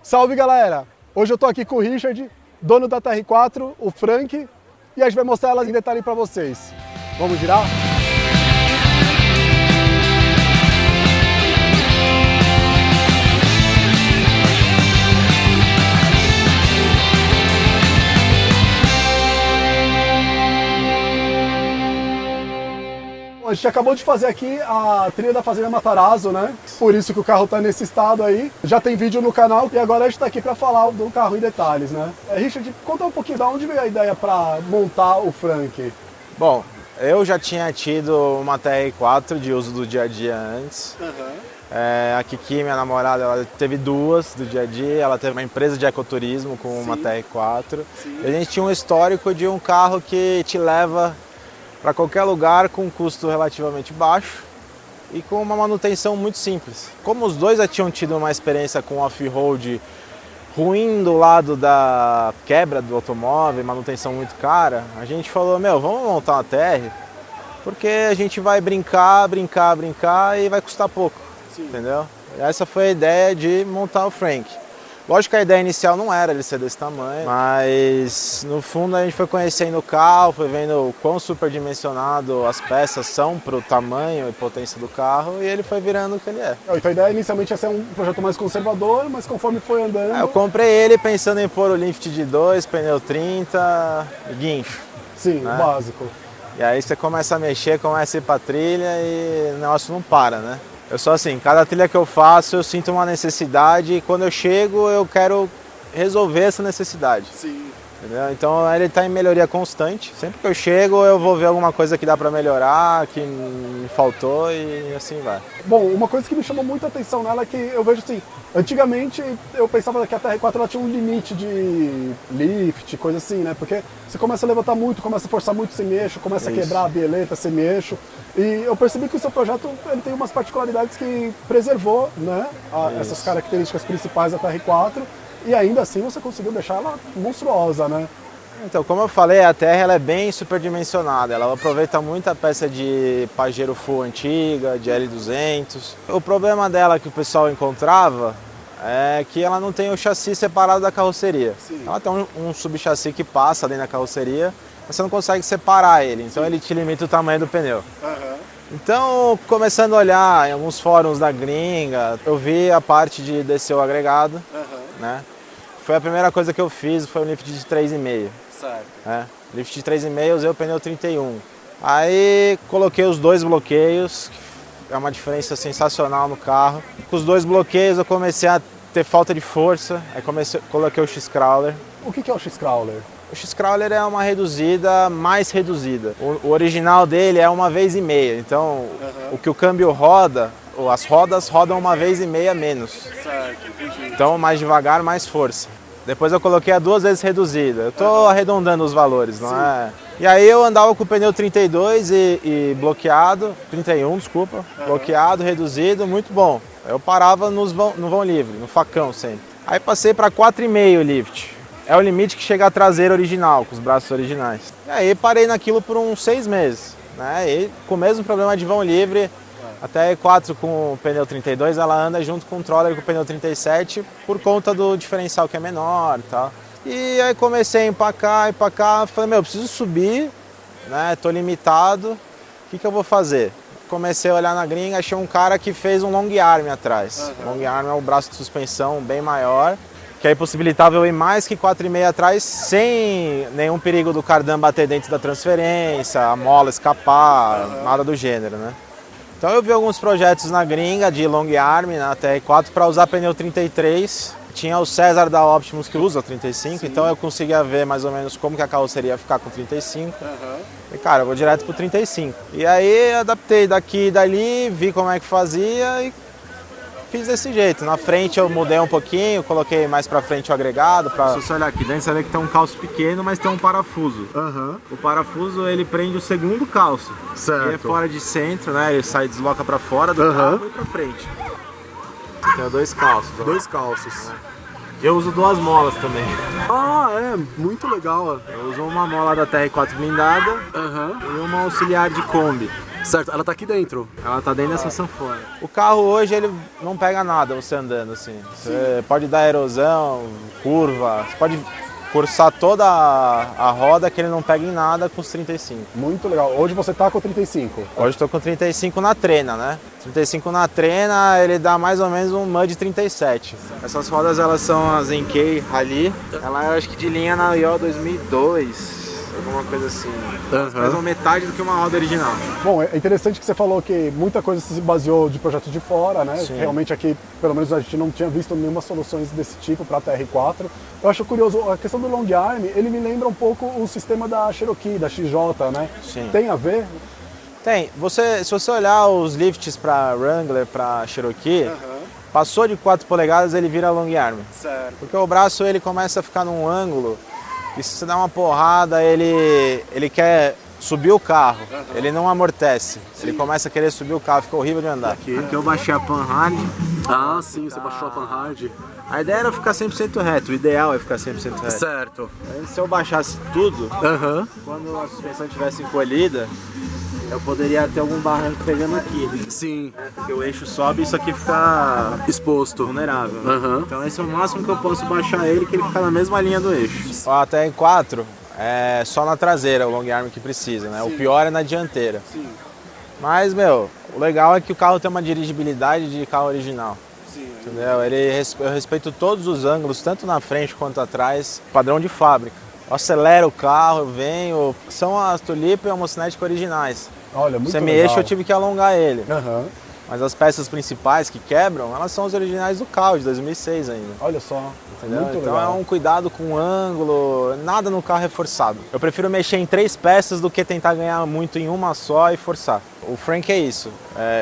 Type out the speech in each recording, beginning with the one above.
Salve, galera! Hoje eu tô aqui com o Richard, dono da TR4, o Frank, e a gente vai mostrar elas em detalhe para vocês. Vamos girar? A gente acabou de fazer aqui a trilha da Fazenda Matarazzo, né? Por isso que o carro tá nesse estado aí. Já tem vídeo no canal e agora a gente tá aqui para falar do carro em detalhes, né? Richard, conta um pouquinho de onde veio a ideia para montar o Frank. Bom, eu já tinha tido uma TR4 de uso do dia a dia antes. A Kiki, minha namorada, ela teve duas do dia a dia. Ela teve uma empresa de ecoturismo com uma TR4. E a gente tinha um histórico de um carro que te leva para qualquer lugar com um custo relativamente baixo e com uma manutenção muito simples. Como os dois já tinham tido uma experiência com off-road ruim do lado da quebra do automóvel, manutenção muito cara, a gente falou, vamos montar uma TR, porque a gente vai brincar e vai custar pouco, entendeu? E essa foi a ideia de montar o Frank. Lógico que a ideia inicial não era ele ser desse tamanho, mas no fundo a gente foi conhecendo o carro, foi vendo o quão superdimensionado as peças são para o tamanho e potência do carro e ele foi virando o que ele é. Então a ideia inicialmente ia ser um projeto mais conservador, mas conforme foi andando... Eu comprei ele pensando em pôr o lift de 2, pneu 30 e guincho. Sim, né? O básico. E aí você começa a mexer, começa a ir para trilha e o negócio não para, né? Eu sou assim, cada trilha que eu faço eu sinto uma necessidade e quando eu chego eu quero resolver essa necessidade. Sim. Entendeu? Então ele está em melhoria constante. Sempre que eu chego eu vou ver alguma coisa que dá para melhorar, que me faltou e assim vai. Bom, uma coisa que me chamou muita atenção nela é que eu vejo assim, antigamente eu pensava que a TR4 ela tinha um limite de lift, coisa assim, né? Porque você começa a levantar muito, começa a forçar muito sem eixo, começa a quebrar a bieleta sem eixo. E eu percebi que o seu projeto ele tem umas particularidades que preservou, né, essas características principais da TR4 e ainda assim você conseguiu deixar ela monstruosa, né? Então, como eu falei, a TR ela é bem superdimensionada, ela aproveita muita peça de Pajero Full antiga, de L200. O problema dela que o pessoal encontrava é que ela não tem o chassi separado da carroceria. Sim. Ela tem um subchassi que passa ali na carroceria, mas você não consegue separar ele, então ele te limita o tamanho do pneu. Então, começando a olhar em alguns fóruns da gringa, eu vi a parte de descer o agregado, né? Foi a primeira coisa que eu fiz, foi um lift de 3,5. Certo. Lift de 3,5, usei o pneu 31. Aí coloquei os dois bloqueios, que é uma diferença sensacional no carro. Com os dois bloqueios eu comecei a ter falta de força, aí coloquei o X-Crawler. O que é o X-Crawler? O X-Crawler é uma reduzida mais reduzida. O original dele é 1,5 vezes, então o que o câmbio roda, as rodas rodam 1,5 vezes menos. Certo, entendi. Então mais devagar, mais força. Depois eu coloquei a 2 vezes reduzida. Eu tô arredondando os valores, não é? E aí eu andava com o pneu 32 e bloqueado, 31, desculpa, bloqueado, reduzido, muito bom. Eu parava no vão livre, no facão sempre. Aí passei para 4,5 lift. É o limite que chega a traseira original, com os braços originais. E aí parei naquilo por uns 6 meses, né? E com o mesmo problema de vão livre, até a E4 com o pneu 32, ela anda junto com o Troller com o pneu 37 por conta do diferencial que é menor e tal. E aí comecei a empacar, falei, eu preciso subir, né? Tô limitado, o que eu vou fazer? Comecei a olhar na gringa, achei um cara que fez um long arm atrás. Long arm é o braço de suspensão bem maior, que aí possibilitava eu ir mais que 4,5 atrás sem nenhum perigo do cardan bater dentro da transferência, a mola escapar, nada do gênero, né? Então eu vi alguns projetos na gringa de long arm na TR4 para usar pneu 33. Tinha o César da Optimus que usa 35, então eu conseguia ver mais ou menos como que a carroceria ia ficar com 35. E cara, eu vou direto pro 35. E aí adaptei daqui e dali, vi como é que fazia e fiz desse jeito. Na frente eu mudei um pouquinho, coloquei mais pra frente o agregado. Se você olhar aqui dentro, você vê que tem um calço pequeno, mas tem um parafuso. O parafuso, ele prende o segundo calço. Certo. Ele é fora de centro, né? Ele desloca pra fora do carro e pra frente. Tem dois calços. Dois calços. Eu uso duas molas também. Muito legal. Eu uso uma mola da TR4 blindada e uma auxiliar de Kombi. Certo, ela tá aqui dentro. Ela tá dentro dessa sanfona. O carro hoje, ele não pega nada você andando, assim. Você pode dar erosão, curva, você pode cursar toda a roda que ele não pega em nada com os 35. Muito legal. Hoje você tá com 35? Hoje eu tô com 35 na trena, né? 35 na trena, ele dá mais ou menos um MUD 37. Essas rodas, elas são as Enkei Rally. Ela é, acho que de linha na IO 2002. Alguma coisa assim. Mais ou metade do que uma roda original. Bom, é interessante que você falou que muita coisa se baseou de projetos de fora, né? Sim. Realmente aqui, pelo menos a gente não tinha visto nenhuma soluções desse tipo para a TR4. Eu acho curioso, a questão do long arm, ele me lembra um pouco o sistema da Cherokee, da XJ, né? Sim. Tem a ver? Tem. Se você olhar os lifts para Wrangler, para Cherokee, passou de 4 polegadas, ele vira long arm. Certo. Porque o braço, ele começa a ficar num ângulo e se você dá uma porrada, ele quer subir o carro, ele não amortece. Sim. Ele começa a querer subir o carro, fica horrível de andar. Aqui eu baixei a Panhard. Ah, sim, você baixou a Panhard. A ideia era ficar 100% reto, o ideal é ficar 100% reto. Certo. Aí, se eu baixasse tudo, quando a suspensão estivesse encolhida, eu poderia ter algum barranco pegando aqui. Sim. Porque o eixo sobe e isso aqui fica exposto, vulnerável. Né? Então esse é o máximo que eu posso baixar ele, que ele fica na mesma linha do eixo. A TR4 é só na traseira o long arm que precisa, né? Sim. O pior é na dianteira. Sim. Mas, meu, o legal é que o carro tem uma dirigibilidade de carro original. Sim. Entendeu? Eu respeito todos os ângulos, tanto na frente quanto atrás, padrão de fábrica. Eu acelero o carro, eu venho. São as Tulipa e a Homocinética originais. Olha, muito semi-eixo eu tive que alongar ele. Uhum. Mas as peças principais que quebram, elas são as originais do carro, de 2006 ainda. Olha só, entendeu? Muito então legal. É um cuidado com o ângulo, nada no carro é forçado. Eu prefiro mexer em 3 peças do que tentar ganhar muito em uma só e forçar. O Frank é isso,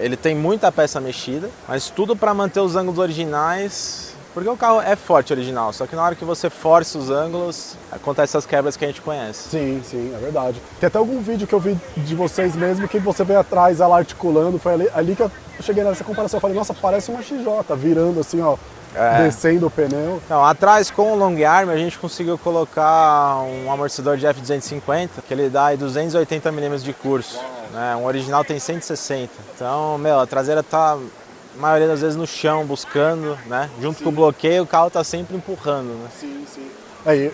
ele tem muita peça mexida, mas tudo para manter os ângulos originais. Porque o carro é forte original, só que na hora que você força os ângulos, acontecem as quebras que a gente conhece. Sim, sim, é verdade. Tem até algum vídeo que eu vi de vocês mesmo, que você veio atrás, ela articulando, foi ali que eu cheguei nessa comparação. Eu falei, nossa, parece uma XJ, virando assim, ó, descendo o pneu. Não, atrás com o long arm a gente conseguiu colocar um amortecedor de F250, que ele dá aí 280 mm de curso. Né? Um original tem 160. Então, meu, a traseira tá... a maioria das vezes no chão, buscando, né? Junto com o bloqueio, o carro tá sempre empurrando, né? Sim, sim.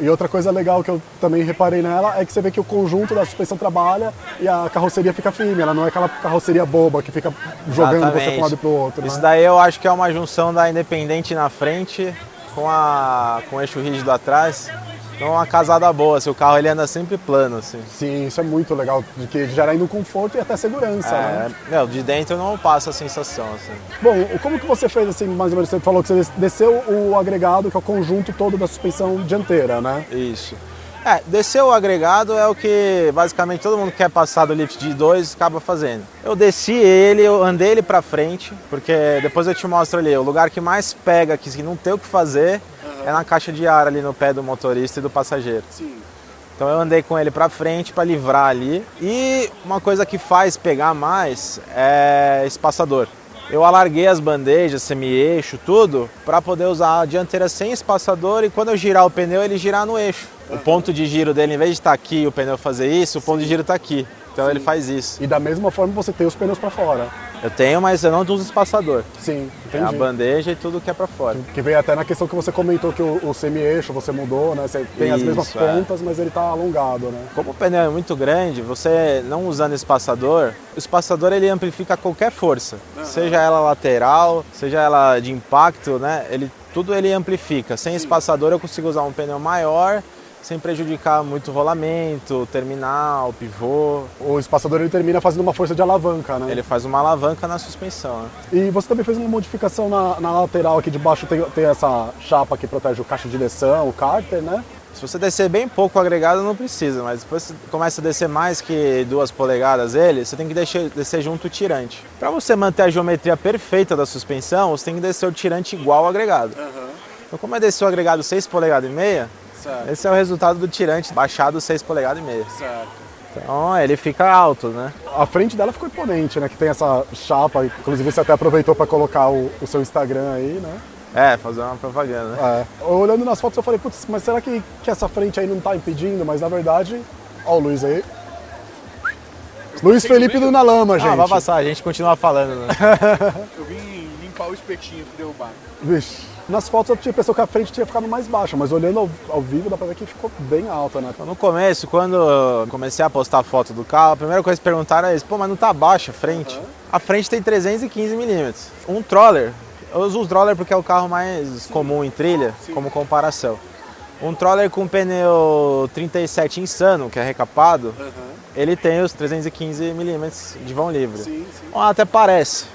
E outra coisa legal que eu também reparei nela é que você vê que o conjunto da suspensão trabalha e a carroceria fica firme, ela não é aquela carroceria boba que fica jogando você para um lado e para o outro. Isso né? daí eu acho que é uma junção da Independente na frente com o eixo rígido atrás. Então é uma casada boa, assim, o carro ele anda sempre plano, assim. Sim, isso é muito legal, de que gera ainda um conforto e até segurança, né? Meu, de dentro não passa a sensação, assim. Bom, como que você fez, assim, mais ou menos, você falou que você desceu o agregado, que é o conjunto todo da suspensão dianteira, né? Isso. Descer o agregado é o que basicamente todo mundo que quer passar do lift de 2 acaba fazendo. Eu desci ele, eu andei ele pra frente, porque depois eu te mostro ali, o lugar que mais pega, que não tem o que fazer, é na caixa de ar ali no pé do motorista e do passageiro. Sim. Então eu andei com ele pra frente para livrar ali. E uma coisa que faz pegar mais é espaçador. Eu alarguei as bandejas, semi-eixo, tudo, para poder usar a dianteira sem espaçador e quando eu girar o pneu, ele girar no eixo. O ponto de giro dele, em vez de estar aqui e o pneu fazer isso, o ponto de giro está aqui. Então ele faz isso. E da mesma forma você tem os pneus para fora. Eu tenho, mas eu não uso espaçador. Sim, entendi. É a bandeja e tudo que é para fora. Que veio até na questão que você comentou que o semi-eixo você mudou, né? Você tem as mesmas pontas, mas ele está alongado, né? Como o pneu é muito grande, você não usando espaçador, o espaçador ele amplifica qualquer força. Seja ela lateral, seja ela de impacto, né? Tudo ele amplifica. Sem espaçador eu consigo usar um pneu maior, sem prejudicar muito o rolamento, terminal, pivô. O espaçador ele termina fazendo uma força de alavanca, né? Ele faz uma alavanca na suspensão. Né? E você também fez uma modificação na lateral aqui de baixo, tem essa chapa que protege o caixa de direção, o cárter, né? Se você descer bem pouco o agregado não precisa, mas depois você começa a descer mais que 2 polegadas ele, você tem que descer junto o tirante. Para você manter a geometria perfeita da suspensão, você tem que descer o tirante igual ao agregado. Então como eu desci o agregado 6 polegadas e meia, certo. Esse é o resultado do tirante baixado 6 polegadas e meia. Certo. Então ele fica alto, né? A frente dela ficou imponente, né? Que tem essa chapa, inclusive você até aproveitou para colocar o seu Instagram aí, né? Fazer uma propaganda, né? Olhando nas fotos eu falei, putz, mas será que essa frente aí não tá impedindo? Mas na verdade, ó o Luiz aí. Luiz Felipe do Na Lama, gente. Vai passar, a gente continua falando, né? Eu vim limpar o espetinho que derrubaram. Vixe. Nas fotos eu tinha pensado que a frente tinha ficado mais baixa, mas olhando ao vivo dá pra ver que ficou bem alta, né? No começo, quando eu comecei a postar foto do carro, a primeira coisa que perguntaram é isso, pô, mas não tá baixa a frente? A frente tem 315 milímetros. Um troller, eu uso o troller porque é o carro mais comum em trilha, como comparação. Um troller com pneu 37 insano, que é recapado, ele tem os 315 milímetros de vão livre. Bom, até parece.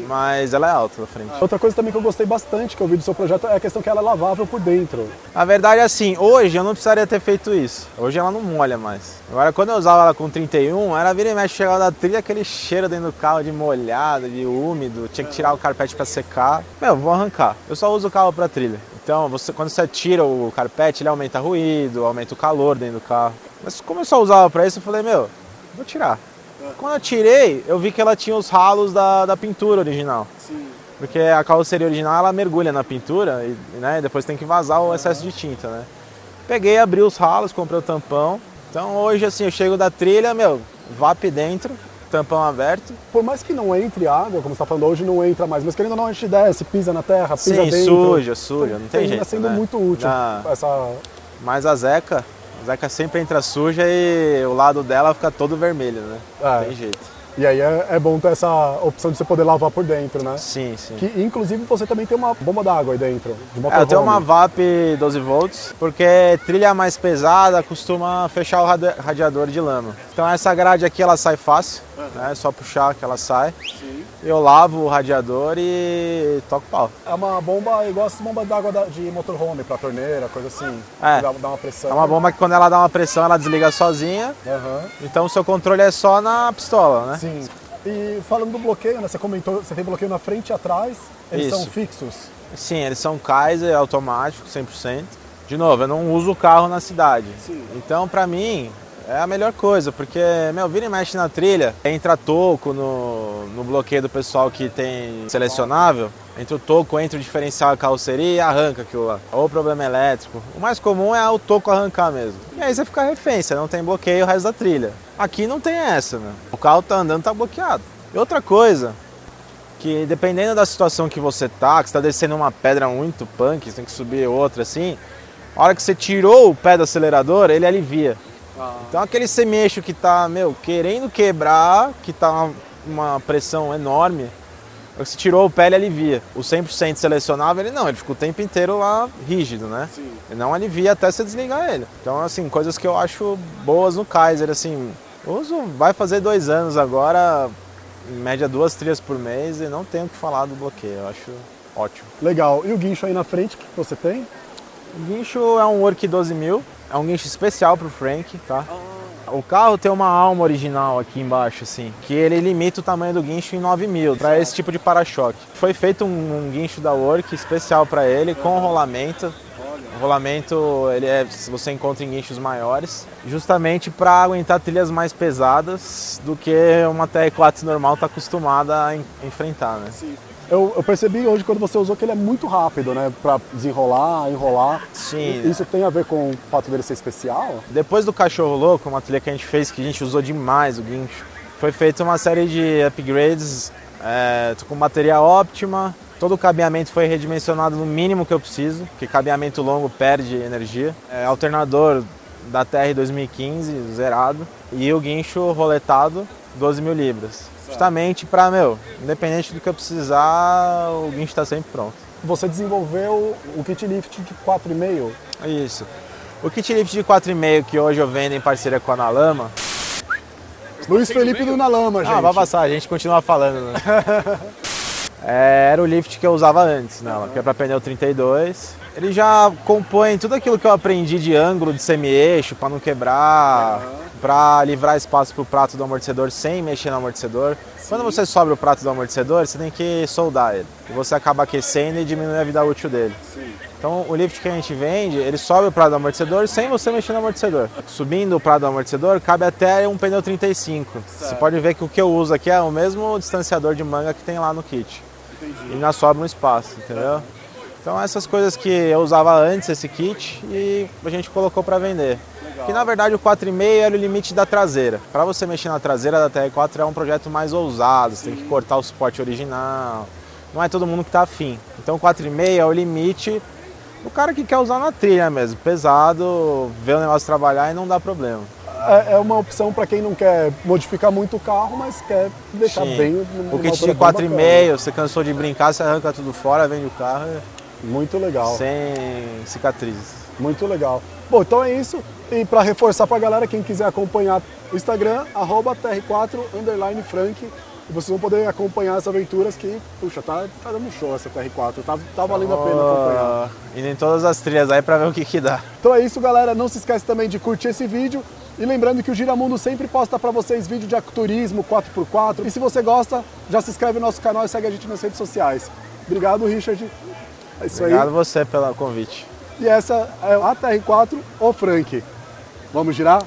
Mas ela é alta na frente. Outra coisa também que eu gostei bastante que eu vi do seu projeto é a questão que ela é lavável por dentro. Na verdade, assim, hoje eu não precisaria ter feito isso. Hoje ela não molha mais. Agora, quando eu usava ela com 31, ela vira e mexe, chegava da trilha, aquele cheiro dentro do carro de molhado, de úmido, tinha que tirar o carpete para secar. Meu, vou arrancar. Eu só uso o carro para trilha. Então, quando você tira o carpete, ele aumenta ruído, aumenta o calor dentro do carro. Mas como eu só usava para isso, eu falei, meu, vou tirar. Quando eu tirei, eu vi que ela tinha os ralos da pintura original. Porque a carroceria original, ela mergulha na pintura e né, depois tem que vazar o excesso de tinta, né? Peguei, abri os ralos, comprei o tampão. Então hoje, assim, eu chego da trilha, meu, VAP dentro, tampão aberto. Por mais que não entre água, como você está falando, hoje não entra mais, mas querendo ou não, a gente desce, pisa na terra, pisa Sim, dentro. suja, não tem jeito, sendo né? muito útil essa... Mas a Zeca sempre entra suja e o lado dela fica todo vermelho, né? Não tem jeito. E aí é bom ter essa opção de você poder lavar por dentro, né? Sim. Que inclusive você também tem uma bomba d'água aí dentro, de motorhome. Eu tenho uma VAP 12 volts, porque trilha mais pesada costuma fechar o radiador de lama. Então essa grade aqui ela sai fácil, né? É só puxar que ela sai. Eu lavo o radiador e toco pau. É uma bomba igual as bombas d'água de motorhome, pra torneira, coisa assim. Dá uma pressão. É uma bomba que quando ela dá uma pressão, ela desliga sozinha. Então o seu controle é só na pistola, né? Sim. E falando do bloqueio, né? Você comentou, você tem bloqueio na frente e atrás. Eles são fixos? Sim, eles são Kaiser automático, 100%. De novo, eu não uso o carro na cidade. Então, pra mim, é a melhor coisa, porque, meu, vira e mexe na trilha, entra toco no bloqueio do pessoal que tem selecionável, entra o toco, entra o diferencial da carroceria e arranca aquilo lá. Ou problema elétrico. O mais comum é o toco arrancar mesmo. E aí você fica refém, você não tem bloqueio o resto da trilha. Aqui não tem essa, né? O carro tá andando, tá bloqueado. E outra coisa, que dependendo da situação que você tá, que você tá descendo uma pedra muito punk, você tem que subir outra assim, a hora que você tirou o pé do acelerador, ele alivia. Então aquele semeixo que tá, meu, querendo quebrar, que tá uma pressão enorme, você tirou o pé, ele alivia. O 100% selecionável, ele fica o tempo inteiro lá rígido, né? Ele não alivia até você desligar ele. Então, assim, coisas que eu acho boas no Kaiser, assim, uso, vai fazer 2 anos agora, em média 2 trilhas por mês, e não tenho o que falar do bloqueio, eu acho ótimo. Legal. E o guincho aí na frente, o que você tem? O guincho é um Work 12.000, é um guincho especial pro Frank, tá? O carro tem uma alma original aqui embaixo, assim, que ele limita o tamanho do guincho em 9.000 para esse tipo de para-choque. Foi feito um guincho da Work especial para ele, com rolamento. O rolamento você encontra em guinchos maiores, justamente para aguentar trilhas mais pesadas do que uma TR4 normal está acostumada a enfrentar, né? Eu percebi hoje quando você usou que ele é muito rápido, né? Pra desenrolar, enrolar. Sim. Isso tem a ver com o fato dele ser especial? Depois do Cachorro Louco, uma trilha que a gente fez, que a gente usou demais o guincho, foi feita uma série de upgrades com bateria óptima. Todo o cabeamento foi redimensionado no mínimo que eu preciso, porque cabeamento longo perde energia. Alternador da TR 2015, zerado. E o guincho roletado, 12.000 libras. Justamente para, independente do que eu precisar, o guincho está sempre pronto. Você desenvolveu o kit lift de 4,5? Isso. O kit lift de 4,5 que hoje eu vendo em parceria com a Na Lama. Luiz Felipe do Na Lama, gente. Vai passar, a gente continua falando, né? Era o lift que eu usava antes nela, que é para pneu 32. Ele já compõe tudo aquilo que eu aprendi de ângulo, de semi-eixo, para não quebrar, para livrar espaço para o prato do amortecedor sem mexer no amortecedor. Quando você sobe o prato do amortecedor, você tem que soldar ele. E você acaba aquecendo e diminui a vida útil dele. Então o lift que a gente vende, ele sobe o prato do amortecedor sem você mexer no amortecedor. Subindo o prato do amortecedor, cabe até um pneu 35. Você pode ver que o que eu uso aqui é o mesmo distanciador de manga que tem lá no kit. E ainda sobra um espaço, entendeu? Então essas coisas que eu usava antes, esse kit, e a gente colocou para vender. Que na verdade o 4,5 era o limite da traseira. Para você mexer na traseira da TR4 é um projeto mais ousado, você tem que cortar o suporte original. Não é todo mundo que tá afim. Então o 4,5 é o limite do cara que quer usar na trilha mesmo. Pesado, ver o negócio trabalhar e não dá problema. É uma opção para quem não quer modificar muito o carro, mas quer deixar Sim. bem... O kit de 4,5, você cansou de brincar, você arranca tudo fora, vende o carro Muito legal. sem cicatrizes. Muito legal. Bom, então é isso. E para reforçar para a galera, quem quiser acompanhar o Instagram, @tr4_frank. E vocês vão poder acompanhar as aventuras que, puxa, tá dando show essa TR4. Tá valendo a pena acompanhar. Indo em todas as trilhas aí para ver o que dá. Então é isso, galera. Não se esquece também de curtir esse vídeo. E lembrando que o Giramundo sempre posta para vocês vídeo de ecoturismo 4x4. E se você gosta, já se inscreve no nosso canal e segue a gente nas redes sociais. Obrigado, Richard. É isso aí. Obrigado você pelo convite. E essa é a TR4, o Frank. Vamos girar?